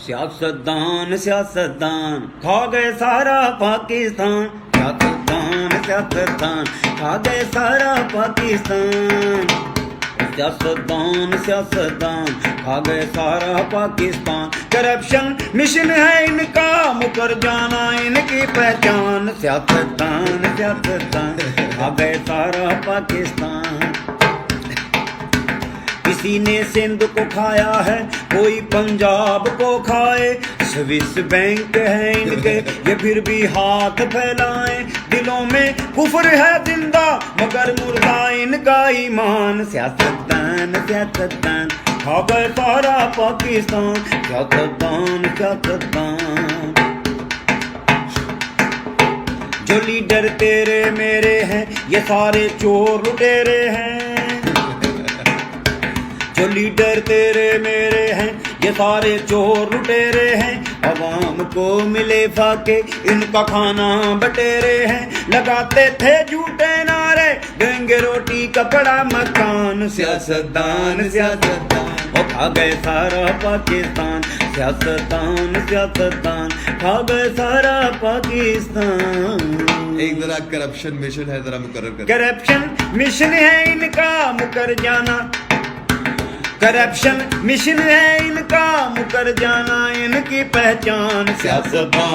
سیاستدان سیاستدان کھا گئے سارا پاکستان، سیاستدان سیاستدان کھا گئے سارا پاکستان، سیاستدان سیاستدان کھا گئے سارا پاکستان، کرپشن مشن ہے ان کا مکر جانا ان کی پہچان، سیاستدان سیاستدان کھا گئے سارا پاکستان، کسی نے سندھ کو کھایا ہے کوئی پنجاب کو کھائے، سوئس بینک ہے ان کے یہ پھر بھی ہاتھ پھیلائیں، دلوں میں کفر ہے زندہ مگر مردہ ان کا ایمان، سیاستدان سیاستدان کھا گئے سارا پاکستان، سیاستدان سیاستدان، جو لیڈر تیرے میرے ہیں یہ سارے چور لٹیرے ہیں، جو لیڈر تیرے میرے ہیں یہ سارے چور لٹیرے ہیں، عوام کو ملے فاقے ان کا کھانا بٹیرے ہیں، لگاتے تھے جھوٹے نعرے دیں گے روٹی کپڑا مکان، سیاستدان سیاستدان وہ کھا گئے سارا پاکستان، سیاستدان سیاستدان کھا گئے سارا پاکستان۔ ایک ذرا کرپشن مشن ہے ذرا مقرر کر، کرپشن مشن ہے ان کا مکر جانا، کرپشن مشن ہے ان کا مکر جانا ان کی پہچان، سیاستدان